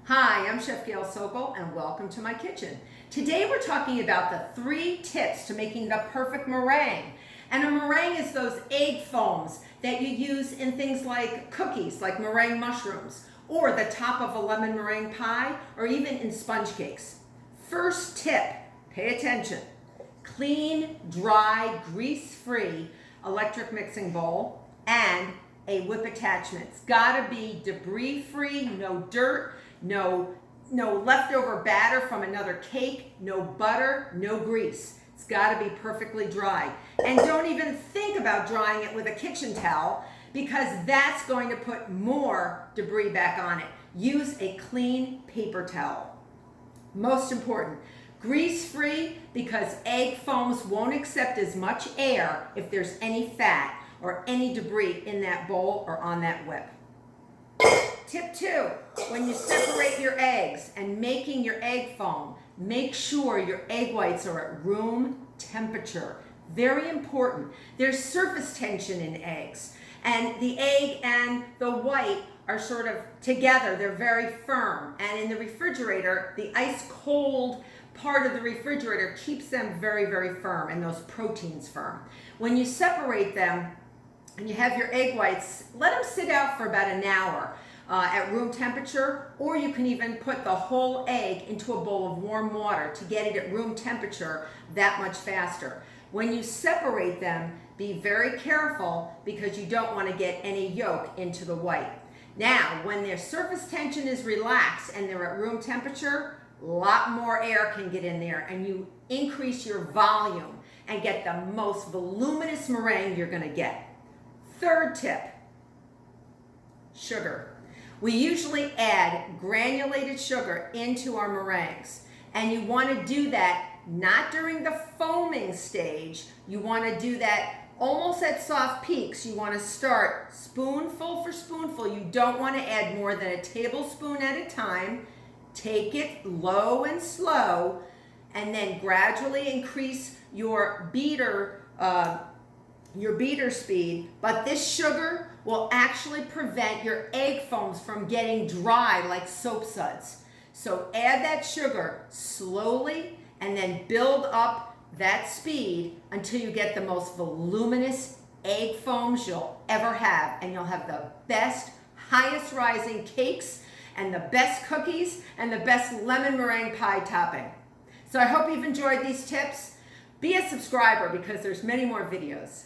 Hi, I'm Chef Gail Sokol and welcome to my kitchen. Today we're talking about the 3 tips to making the perfect meringue. And a meringue is those egg foams that you use in things like cookies, like meringue mushrooms, or the top of a lemon meringue pie, or even in sponge cakes. First tip, pay attention. Clean, dry, grease-free electric mixing bowl and a whip attachment. It's gotta be debris-free, no dirt, no leftover batter from another cake, no butter, no grease. It's gotta be perfectly dry. And don't even think about drying it with a kitchen towel because that's going to put more debris back on it. Use a clean paper towel. Most important, grease-free because egg foams won't accept as much air if there's any fat or any debris in that bowl or on that whip. Tip 2, when you separate your eggs and making your egg foam, make sure your egg whites are at room temperature. Very important. There's surface tension in eggs, and the egg and the white are sort of together. They're very firm, and in the refrigerator, the ice cold part of the refrigerator keeps them very, very firm, and those proteins firm. When you separate them and you have your egg whites, let them sit out for about an hour at room temperature, or you can even put the whole egg into a bowl of warm water to get it at room temperature that much faster. When you separate them, be very careful because you don't want to get any yolk into the white. Now, when their surface tension is relaxed and they're at room temperature, a lot more air can get in there and you increase your volume and get the most voluminous meringue you're going to get. Third tip, sugar. We usually add granulated sugar into our meringues, and you want to do that not during the foaming stage. You want to do that almost at soft peaks. You want to start spoonful for spoonful. You don't want to add more than a tablespoon at a time. Take it low and slow, and then gradually increase your beater speed. But this sugar will actually prevent your egg foams from getting dry like soap suds. So add that sugar slowly and then build up that speed until you get the most voluminous egg foams you'll ever have. And you'll have the best, highest rising cakes and the best cookies and the best lemon meringue pie topping. So I hope you've enjoyed these tips. Be a subscriber because there's many more videos.